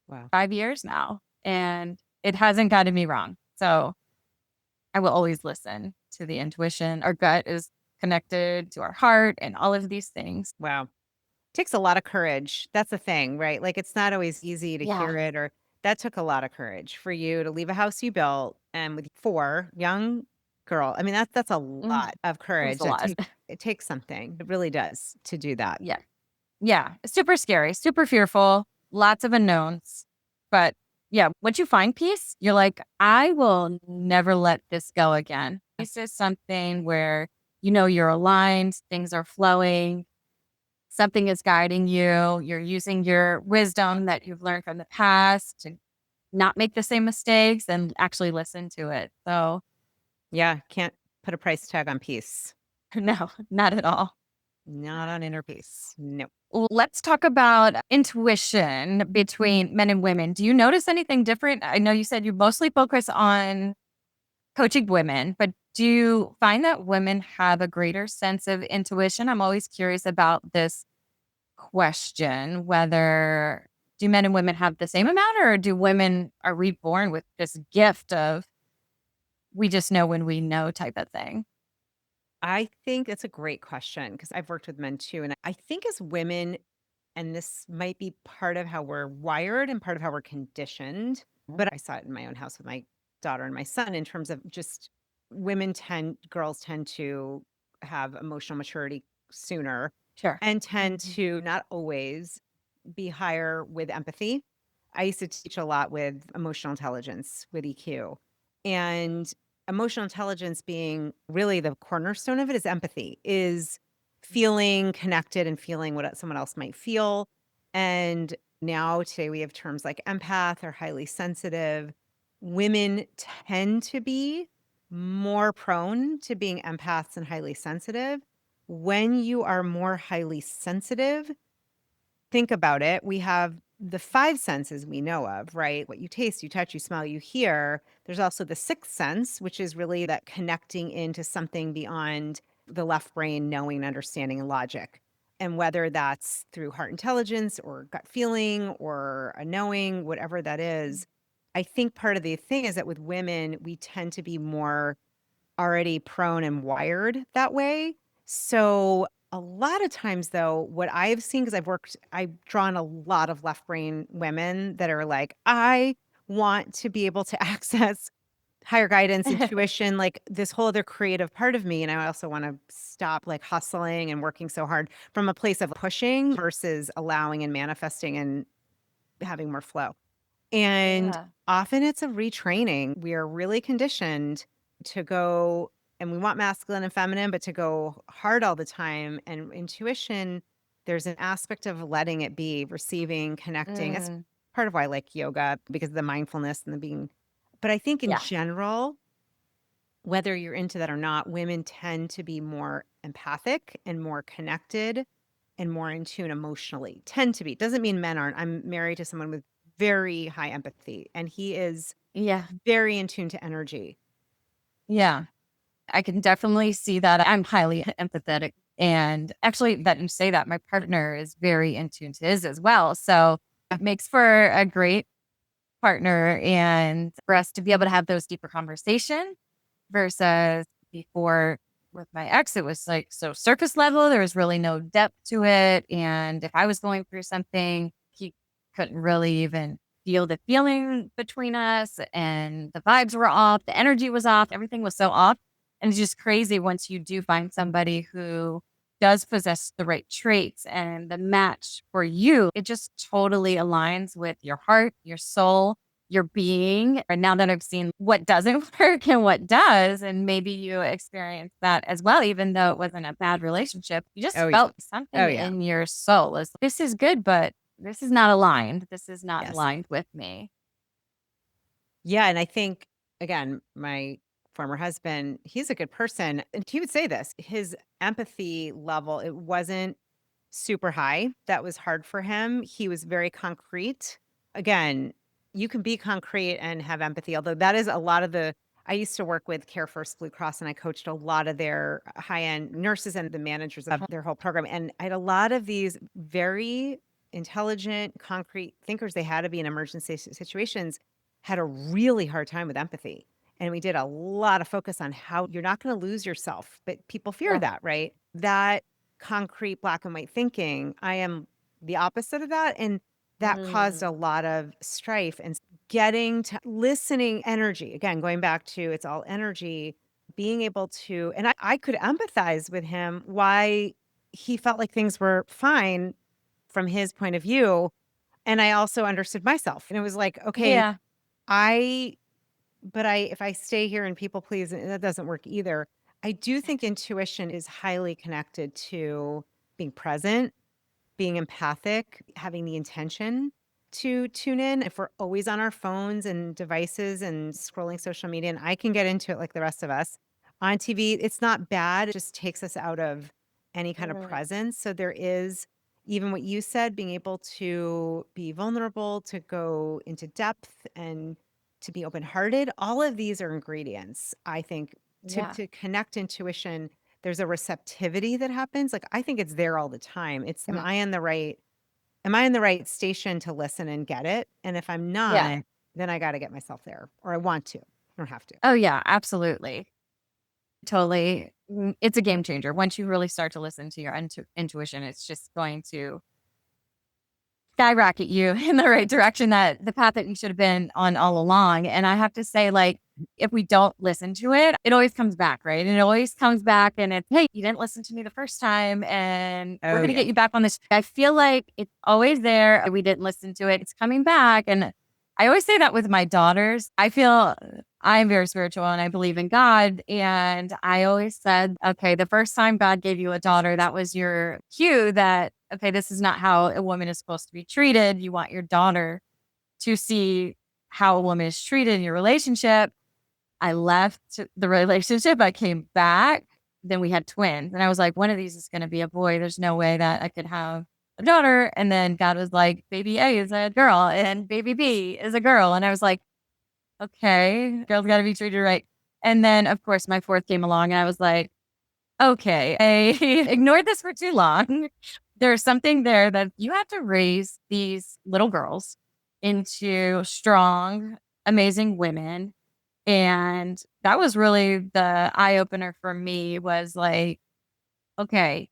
Wow. 5 years now, and it hasn't guided me wrong. So I will always listen to the intuition. Our gut is connected to our heart and all of these things. Wow. Takes a lot of courage. That's the thing, right? Like, it's not always easy to hear Yeah. it, or that took a lot of courage for you to leave a house you built and with 4 young girl. I mean, that's a Mm, lot of it was courage. a lot. It takes something. It really does to do that. Yeah. Yeah. Super scary, super fearful, lots of unknowns. But yeah, once you find peace, you're like, I will never let this go again. Peace is something where you're aligned, things are flowing, something is guiding you, you're using your wisdom that you've learned from the past to not make the same mistakes and actually listen to it. So, Yeah, can't put a price tag on peace. no, not at all. Not on inner peace. No. Let's talk about intuition between men and women. Do you notice anything different? I know you said you mostly focus on coaching women, but do you find that women have a greater sense of intuition? I'm always curious about this question, whether do men and women have the same amount, or do women are reborn with this gift of we just know when we know type of thing? I think that's a great question because I've worked with men too. And I think as women, and this might be part of how we're wired and part of how we're conditioned, but I saw it in my own house with my daughter and my son in terms of just girls tend to have emotional maturity sooner Sure. and tend to not always be higher with empathy. I used to teach a lot with emotional intelligence, with EQ. And emotional intelligence being really the cornerstone of it is empathy, is feeling connected and feeling what someone else might feel. And now today we have terms like empath or highly sensitive. Women tend to be more prone to being empaths and highly sensitive. When you are more highly sensitive, think about it. We have the 5 senses we know of, right? What you taste, you touch, you smell, you hear. There's also the 6th sense, which is really that connecting into something beyond the left brain, knowing, and understanding, and logic. And whether that's through heart intelligence or gut feeling or a knowing, whatever that is, I think part of the thing is that with women, we tend to be more already prone and wired that way. So a lot of times though, what I've seen, because I've drawn a lot of left brain women that are like, I want to be able to access higher guidance, intuition, like this whole other creative part of me. And I also want to stop like hustling and working so hard from a place of pushing versus allowing and manifesting and having more flow. And Yeah. often it's a retraining. We are really conditioned to go, and we want masculine and feminine, but to go hard all the time. And intuition, there's an aspect of letting it be, receiving, connecting. That's Mm, part of why I like yoga because of the mindfulness and the being. But I think in yeah. general, whether you're into that or not, women tend to be more empathic and more connected and more in tune emotionally. Tend to be. Doesn't mean men aren't. I'm married to someone with very high empathy, and he is Yeah. very in tune to energy. Yeah. I can definitely see that. I'm highly empathetic. And actually, that you say that, my partner is very in tune to his as well. So it makes for a great partner and for us to be able to have those deeper conversations versus before with my ex, it was like so surface level. There was really no depth to it. And if I was going through something, he couldn't really even feel the feeling between us, and the vibes were off, the energy was off, everything was so off. And it's just crazy once you do find somebody who does possess the right traits and the match for you, it just totally aligns with your heart, your soul, your being. And now that I've seen what doesn't work and what does, and maybe you experienced that as well, even though it wasn't a bad relationship, you just Oh, yeah. felt Oh, something yeah. in your soul is this is good, but this is not aligned. This is not Yes. aligned with me. Yeah, and I think, again, my former husband, he's a good person, and he would say this, his empathy level, it wasn't super high. That was hard for him. He was very concrete. Again, you can be concrete and have empathy, although that is a lot of the I used to work with Care First Blue Cross, and I coached a lot of their high-end nurses and the managers of their whole program, and I had a lot of these very intelligent, concrete thinkers. They had to be in emergency situations, had a really hard time with empathy, and we did a lot of focus on how you're not gonna lose yourself, but people fear Yeah. that, right? That concrete black and white thinking. I am the opposite of that, and that caused a Mm. lot of strife and getting to listening energy. Again, going back to it's all energy, being able to and I could empathize with him why he felt like things were fine from his point of view, and I also understood myself. And it was like, okay, Yeah. I but I if I stay here and people please, that doesn't work either. I do think intuition is highly connected to being present, being empathic, having the intention to tune in. If we're always on our phones and devices and scrolling social media, and I can get into it like the rest of us on TV, it's not bad. It just takes us out of any kind of Mm. presence. So there is even what you said, being able to be vulnerable, to go into depth and to be open hearted. All of these are ingredients, I think, Yeah. to connect intuition. There's a receptivity that happens. Like, I think it's there all the time. It's, Mhm. am I in the right station to listen and get it? And if I'm Yeah. not, then I got to get myself there, or I want to. I don't have to. Oh, yeah, absolutely. Totally. It's a game changer. Once you really start to listen to your intuition, it's just going to skyrocket you in the right direction, that the path that you should have been on all along. And I have to say, like, if we don't listen to it, it always comes back, right? And it always comes back and it's, hey, you didn't listen to me the first time and we're Oh, going to yeah. get you back on this. I feel like it's always there. We didn't listen to it. It's coming back. And I always say that with my daughters. I feel I'm very spiritual and I believe in God. And I always said, okay, the first time God gave you a daughter, that was your cue that, okay, this is not how a woman is supposed to be treated. You want your daughter to see how a woman is treated in your relationship. I left the relationship. I came back. Then we had twins. And I was like, one of these is going to be a boy. There's no way that I could have a daughter. And then God was like, baby A is a girl and baby B is a girl. And I was like, okay, girls got to be treated right. And then, of course, my fourth came along and I was like, okay, I ignored this for too long. There's something there that you have to raise these little girls into strong, amazing women. And that was really the eye opener for me was like, okay,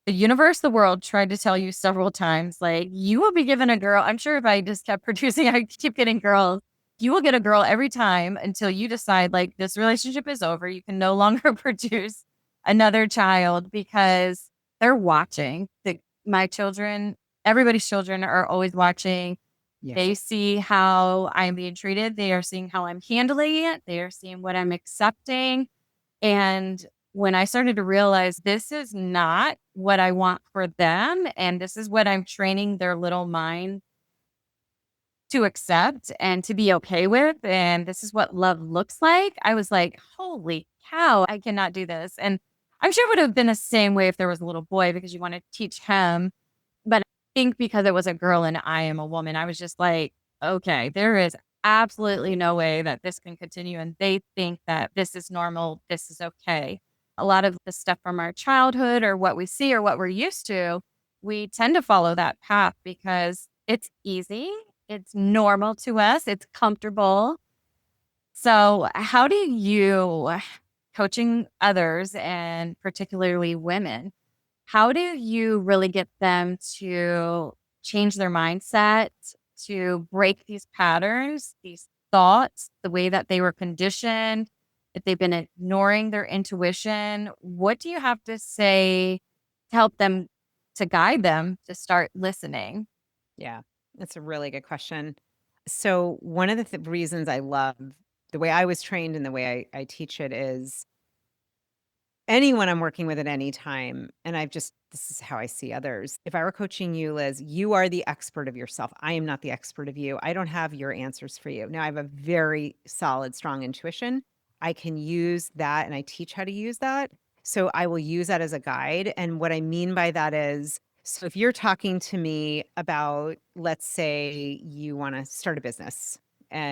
the universe, the world tried to tell you several times, like, you will be given a girl. I'm sure if I just kept producing, I keep getting girls. You will get a girl every time until you decide, like, this relationship is over. You can no longer produce another child because they're watching. My children, everybody's children are always watching. Yeah. They see how I'm being treated. They are seeing how I'm handling it. They are seeing what I'm accepting. And when I started to realize this is not what I want for them, and this is what I'm training their little mind to accept and to be okay with, and this is what love looks like, I was like, holy cow, I cannot do this. And I'm sure it would have been the same way if there was a little boy because you want to teach him. But I think because it was a girl and I am a woman, I was just like, okay, there is absolutely no way that this can continue. And they think that this is normal, this is okay. A lot of the stuff from our childhood or what we see or what we're used to, we tend to follow that path because it's easy, it's normal to us, it's comfortable. So, how do you, coaching others and particularly women, how do you really get them to change their mindset to break these patterns, these thoughts, the way that they were conditioned, if they've been ignoring their intuition, what do you have to say to help them, to guide them to start listening? Yeah, that's a really good question. So, one of the reasons I love the way I was trained and the way I teach it is anyone I'm working with at any time, and this is how I see others. If I were coaching you, Liz, you are the expert of yourself. I am not the expert of you. I don't have your answers for you. Now, I have a very solid, strong intuition. I can use that and I teach how to use that. So I will use that as a guide. And what I mean by that is, so if you're talking to me about, let's say you want to start a business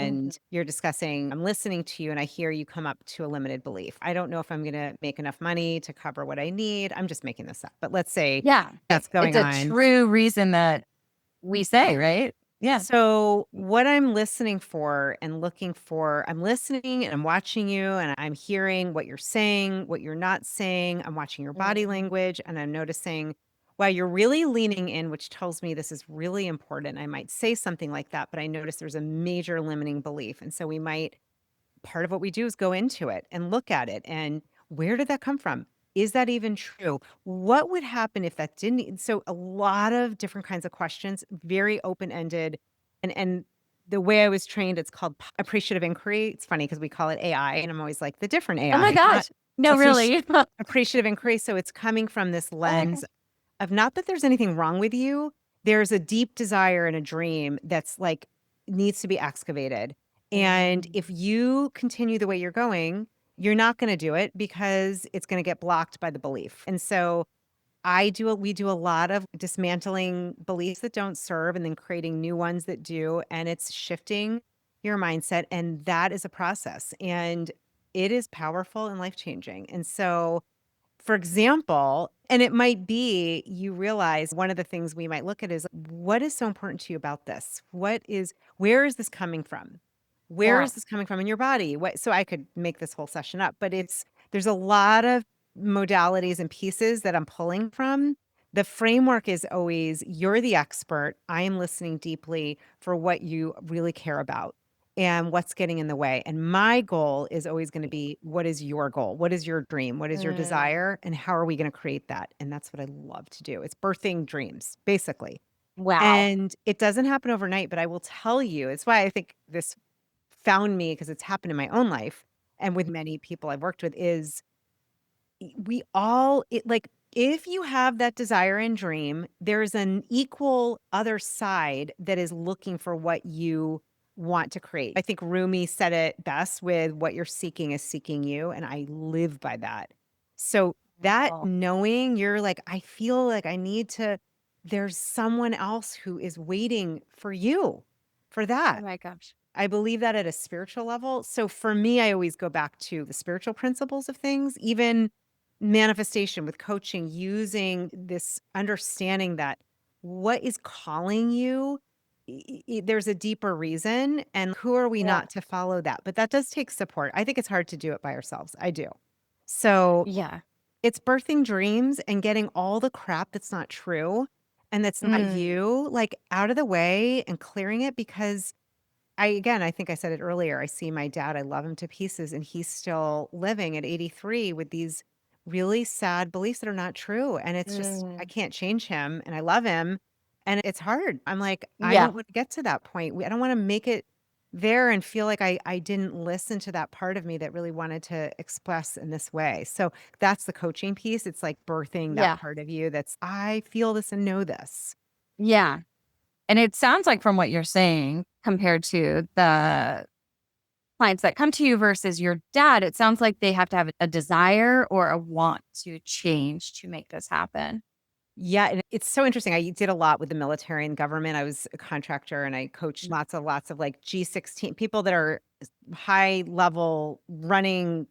Mhm. and you're discussing, I'm listening to you and I hear you come up to a limited belief. I don't know if I'm going to make enough money to cover what I need. I'm just making this up. But let's say Yeah. that's It's going a on. true reason that we say, right? Yeah. So, what I'm listening for and looking for, I'm listening and I'm watching you and I'm hearing what you're saying, what you're not saying. I'm watching your body Mhm. language and I'm noticing, wow, you're really leaning in, which tells me this is really important. I might say something like that, but I notice there's a major limiting belief. And so we might part of what we do is go into it and look at it and where did that come from? Is that even true? What would happen if that didn't? So a lot of different kinds of questions, very open-ended. And the way I was trained, it's called appreciative inquiry. It's funny because we call it AI, and I'm always like the different Oh my AI, not gosh. No, really. appreciative inquiry. So it's coming from this Oh my lens gosh. of not that there's anything wrong with you. There's a deep desire and a dream that's like needs to be excavated. And Mm. if you continue the way you're going, you're not going to do it because it's going to get blocked by the belief. And so we do a lot of dismantling beliefs that don't serve and then creating new ones that do. And it's shifting your mindset. And that is a process. And it is powerful and life changing. And so for example, and it might be you realize one of the things we might look at is what is so important to you about this? Where is this coming from? Where Yeah. is this coming from in your body? So I could make this whole session up, but there's a lot of modalities and pieces that I'm pulling from. The framework is always you're the expert. I am listening deeply for what you really care about and what's getting in the way. And my goal is always going to be what is your goal? What is your dream? What is your Mm. desire? And how are we going to create that? And that's what I love to do. It's birthing dreams, basically. Wow. And it doesn't happen overnight, but I will tell you, it's why I think this found me because it's happened in my own life and with many people I've worked with is we all like if you have that desire and dream, there's an equal other side that is looking for what you want to create. I think Rumi said it best with what you're seeking is seeking you. And I live by that. So that Oh, knowing you're like, I feel like there's someone else who is waiting for you for oh that. my gosh. I believe that at a spiritual level. So for me, I always go back to the spiritual principles of things, even manifestation with coaching, using this understanding that what is calling you, there's a deeper reason. And who are we Yeah. not to follow that? But that does take support. I think it's hard to do it by ourselves. I do. So Yeah. it's birthing dreams and getting all the crap that's not true and that's not Mm. you, like out of the way and clearing it because I think I said it earlier. I see my dad, I love him to pieces, and he's still living at 83 with these really sad beliefs that are not true. And it's just, I Mm. can't change him and I love him. And it's hard. I'm like, I Yeah. don't want to get to that point. I don't want to make it there and feel like I didn't listen to that part of me that really wanted to express in this way. So that's the coaching piece. It's like birthing that Yeah. part of you I feel this and know this. Yeah. And it sounds like from what you're saying, compared to the clients that come to you versus your dad, it sounds like they have to have a desire or a want to change to make this happen. Yeah, and it's so interesting. I did a lot with the military and government. I was a contractor and I coached lots of like G16 people that are high level running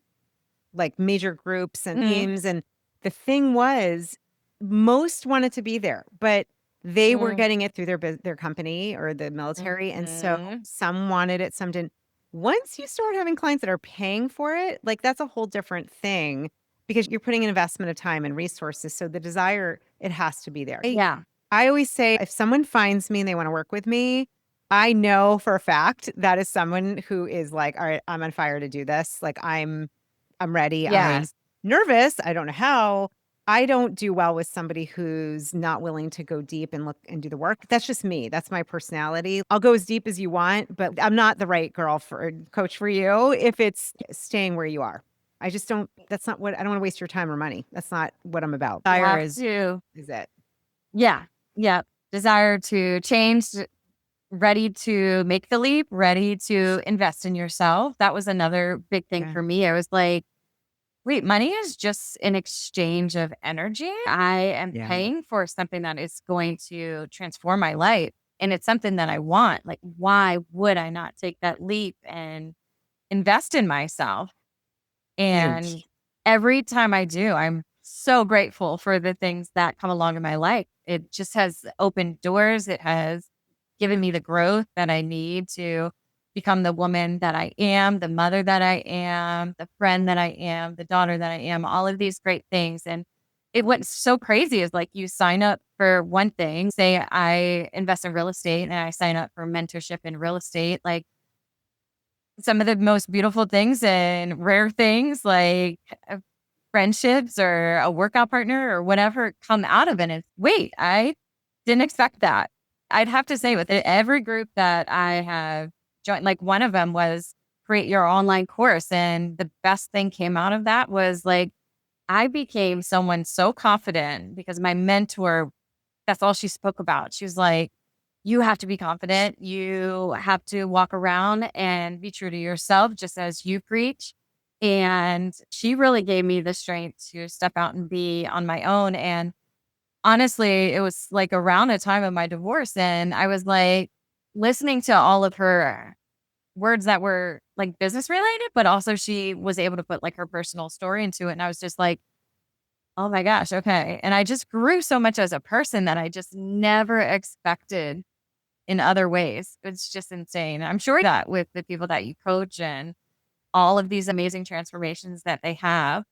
like major groups and Mhm. teams. And the thing was, most wanted to be there, but they were Mm. getting it through their company or the military. And so Mhm. some wanted it, some didn't. Once you start having clients that are paying for it, like that's a whole different thing because you're putting an investment of time and resources. So the desire, it has to be there. Yeah. I always say if someone finds me and they want to work with me, I know for a fact that is someone who is like, all right, I'm on fire to do this. Like I'm ready. I'm Yes. nervous. I don't know how. I don't do well with somebody who's not willing to go deep and look and do the work. That's just me. That's my personality. I'll go as deep as you want, but I'm not the right girl for coach for you if it's staying where you are. I just don't, that's not what, I don't want to waste your time or money. That's not what I'm about. You Fire have to. is it. Yeah. Yeah. Desire to change, ready to make the leap, ready to invest in yourself. That was another big thing Yeah. for me. I was like, wait, money is just an exchange of energy. I am Yeah. paying for something that is going to transform my life. And it's something that I want. Like, why would I not take that leap and invest in myself? And Huge. every time I do, I'm so grateful for the things that come along in my life. It just has opened doors. It has given me the growth that I need to become the woman that I am, the mother that I am, the friend that I am, the daughter that I am, all of these great things. And it went so crazy is like you sign up for one thing, say I invest in real estate and I sign up for mentorship in real estate. Like some of the most beautiful things and rare things like friendships or a workout partner or whatever come out of it. And wait, I didn't expect that. I'd have to say with every group that I have joined, like one of them was create your online course. And the best thing came out of that was like, I became someone so confident because my mentor, that's all she spoke about. She was like, you have to be confident. You have to walk around and be true to yourself, just as you preach. And she really gave me the strength to step out and be on my own. And honestly, it was like around the time of my divorce. And I was like listening to all of her words that were like business related, but also she was able to put like her personal story into it. And I was just like, oh my gosh, okay. And I just grew so much as a person that I just never expected in other ways. It's just insane. I'm sure that with the people that you coach and all of these amazing transformations that they have,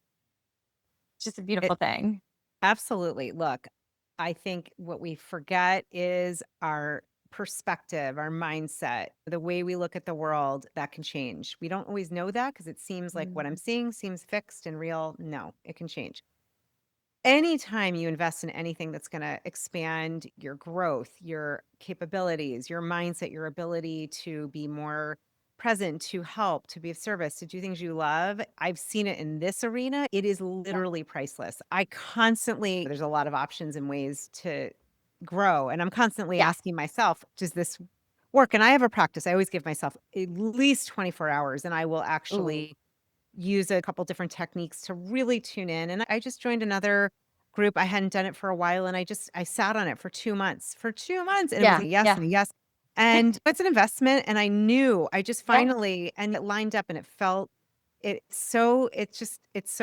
it's just a beautiful It thing. absolutely. Look, I think what we forget is our perspective, our mindset, the way we look at the world that can change. We don't always know that because it seems like what I'm Mm. seeing seems fixed and real. No, it can change. Anytime you invest in anything that's going to expand your growth, your capabilities, your mindset, your ability to be more present, to help, to be of service, to do things you love, I've seen it in this arena. It is Yeah. literally priceless. I constantly, there's a lot of options and ways to grow. And I'm constantly Yes. asking myself, does this work? And I have a practice. I always give myself at least 24 hours and I will Ooh. actually use a couple different techniques to really tune in. And I just joined another group. I hadn't done it for a while and I sat on it for 2 months. For 2 months and it was Yeah. a yes Yeah. and a yes. And it's an investment and I knew I just Yeah. finally and it lined up and it felt it's so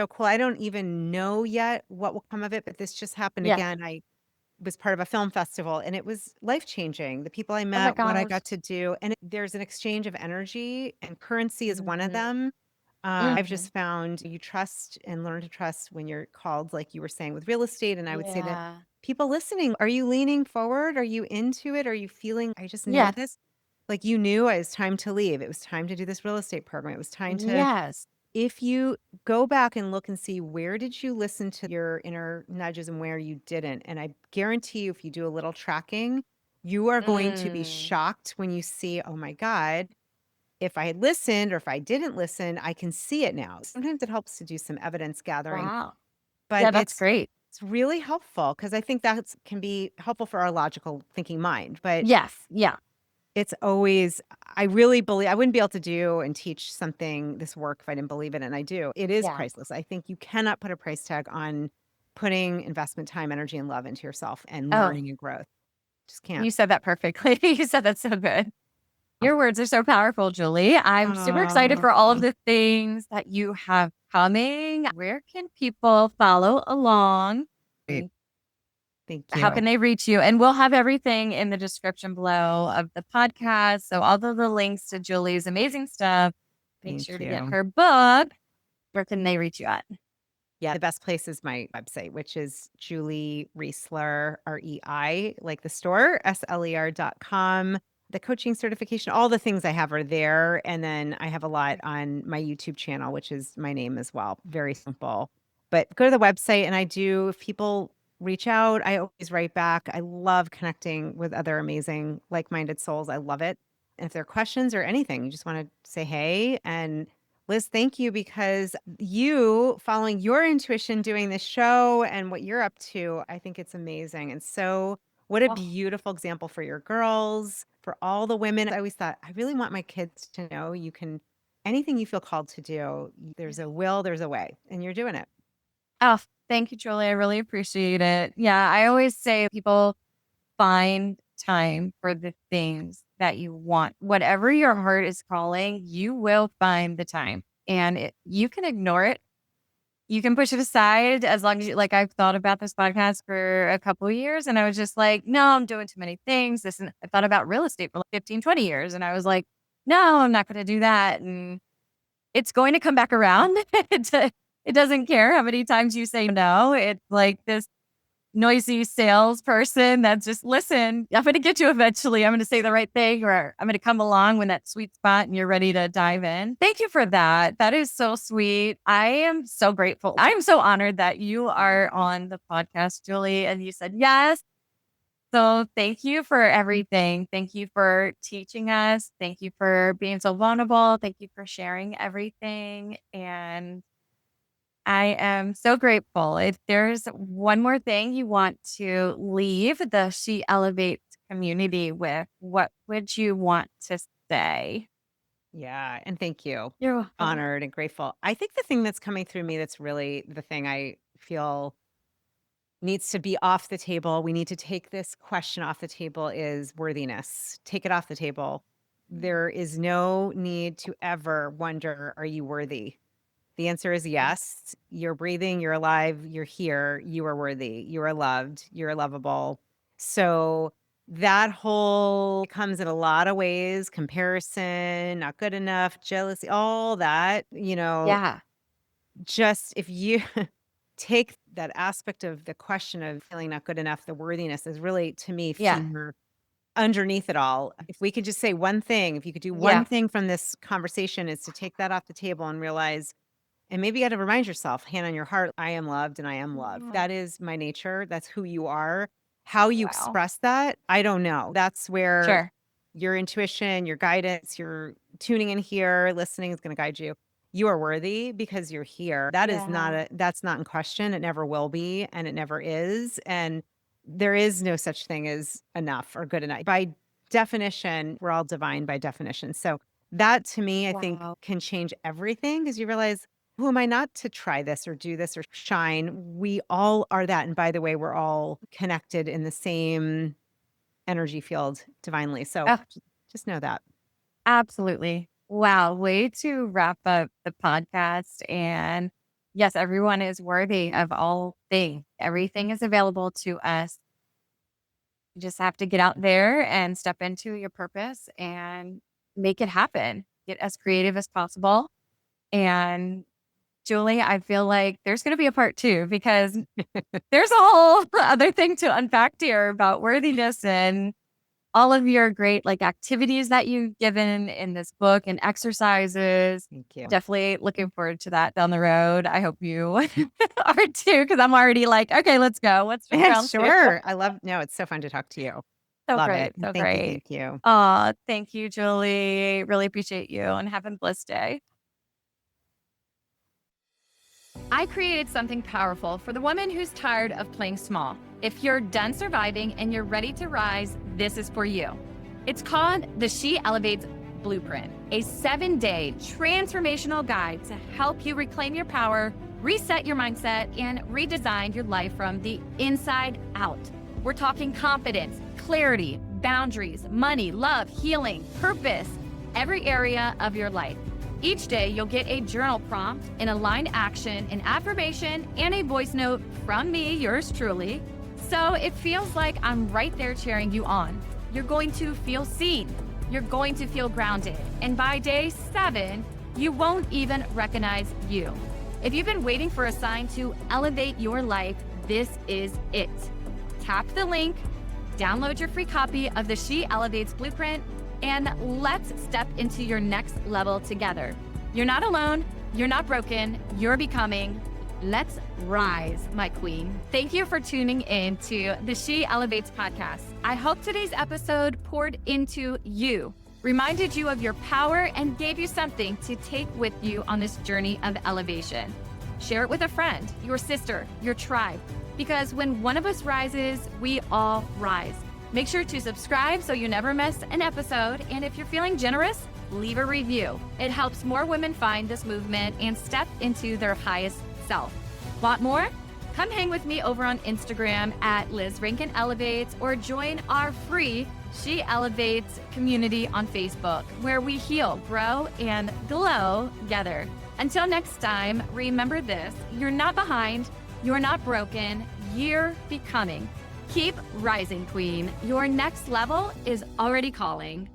cool. I don't even know yet what will come of it, but this just happened Yeah. again. I was part of a film festival and it was life-changing. The people I Oh my met, what I gosh. got to do, and there's an exchange of energy and currency is one of Hmm. them. I've Hmm. just found you trust and learn to trust when you're called, like you were saying with real estate. And I would say that Yeah. people listening, are you leaning forward? Are you into it? Are you feeling, I just know Yes. this? Like you knew it was time to leave. It was time to do this real estate program. It was time to Yes. if you go back and look and see where did you listen to your inner nudges and where you didn't, and I guarantee you if you do a little tracking, you are going to be Mm. shocked when you see, "Oh my god, if I had listened or if I didn't listen, I can see it now." Sometimes it helps to do some evidence gathering, Wow. but Yeah, that's great. it's really helpful because I think that's can be helpful for our logical thinking mind, but Yes. Yeah. it's always I really believe I wouldn't be able to do and teach something this work if I didn't believe it, and I do. It is Yeah. priceless. I think you cannot put a price tag on putting investment, time, energy, and love into yourself and Oh, learning and growth. Just can't. you said that perfectly. You said that so good. Your words are so powerful, Julie. I'm super excited Oh, for all of the things that you have coming. Where can people follow along? great. Thank How you. can they reach you? And we'll have everything in the description below of the podcast. So all of the links to Julie's amazing stuff. Make sure Thank to get you. her book. Where can they reach you at? Yeah, the best place is my website, which is Julie Reisler, REI, like the store, SLER.com. the coaching certification, all the things I have are there. And then I have a lot on my YouTube channel, which is my name as well. Very simple. But go to the website and if people reach out, I always write back. I love connecting with other amazing, like-minded souls. I love it. And if there are questions or anything, you just want to say hey. And Liz, thank you because you following your intuition, doing this show and what you're up to, I think it's amazing. And so what a Oh, beautiful example for your girls, for all the women. I always thought, I really want my kids to know you can, anything you feel called to do, there's a will, there's a way, and you're doing it. oh, thank you, Julie. I really appreciate it. Yeah, I always say people find time for the things that you want. Whatever your heart is calling, you will find the time. And you can ignore it. You can push it aside as long as you like. I've thought about this podcast for a couple of years and I was just like, no, I'm doing too many things. And I thought about real estate for like 15, 20 years. And I was like, no, I'm not going to do that. And it's going to come back around. It doesn't care how many times you say no. It's like this noisy salesperson that's just, listen, I'm going to get you eventually. I'm going to say the right thing, or I'm going to come along when that sweet spot and you're ready to dive in. Thank you for that. That is so sweet. I am so grateful. I am so honored that you are on the podcast, Julie, and you said yes. So thank you for everything. Thank you for teaching us. Thank you for being so vulnerable. Thank you for sharing everything. And I am so grateful. If there's one more thing you want to leave the She Elevates community with, what would you want to say? Yeah. And thank you. You're welcome. Honored and grateful. I think the thing that's coming through me that's really the thing I feel needs to be off the table. We need to take this question off the table is worthiness. Take it off the table. There is no need to ever wonder, are you worthy? The answer is yes. You're breathing, you're alive, you're here, you are worthy, you are loved, you're lovable. So that whole comes in a lot of ways, comparison, not good enough, jealousy, all that, Yeah. just if you take that aspect of the question of feeling not good enough, the worthiness is really, to me, Yeah. fear underneath it all. If we could just say one thing, if you could do one Yeah. thing from this conversation, is to take that off the table and realize, and maybe you got to remind yourself, hand on your heart, I am loved and I am loved. Mhm. That is my nature. That's who you are. How you Wow. express that, I don't know. That's where Sure. your intuition, your guidance, your tuning in here, listening is going to guide you. You are worthy because you're here. Yeah. That's not in question. It never will be and it never is. And there is no such thing as enough or good enough. By definition, we're all divine by definition. So that to me, I think Wow. can change everything because you realize, who am I not to try this or do this or shine? We all are that. And by the way, we're all connected in the same energy field divinely. So Oh, just know that. absolutely. Wow. Way to wrap up the podcast. And yes, everyone is worthy of all things. Everything is available to us. You just have to get out there and step into your purpose and make it happen. Get as creative as possible. And Julie, I feel like there's going to be a part two because there's a whole other thing to unpack here about worthiness and all of your great like activities that you've given in this book and exercises. Thank you. Definitely looking forward to that down the road. I hope you are too, because I'm already like, okay, let's go. What's round two? Sure. No, it's so fun to talk to you. So Love it. great. So Thank you. great. Thank you. Thank you, Julie. Really appreciate you and have a blessed day. I created something powerful for the woman who's tired of playing small. If you're done surviving and you're ready to rise, this is for you. It's called the She Elevates Blueprint, a 7-day transformational guide to help you reclaim your power, reset your mindset, and redesign your life from the inside out. We're talking confidence, clarity, boundaries, money, love, healing, purpose, every area of your life. Each day, you'll get a journal prompt, an aligned action, an affirmation, and a voice note from me, yours truly. So it feels like I'm right there cheering you on. You're going to feel seen. You're going to feel grounded. And by day 7, you won't even recognize you. If you've been waiting for a sign to elevate your life, this is it. Tap the link, download your free copy of the She Elevates Blueprint, and let's step into your next level together. You're not alone. You're not broken. You're becoming. Let's rise, my queen. Thank you for tuning in to the She Elevates podcast. I hope today's episode poured into you, reminded you of your power, and gave you something to take with you on this journey of elevation. Share it with a friend, your sister, your tribe, because when one of us rises, we all rise. Make sure to subscribe so you never miss an episode. And if you're feeling generous, leave a review. It helps more women find this movement and step into their highest self. Want more? Come hang with me over on Instagram at Liz Rankin Elevates, or join our free She Elevates community on Facebook, where we heal, grow, and glow together. Until next time, remember this: you're not behind, you're not broken, you're becoming. Keep rising, queen. Your next level is already calling.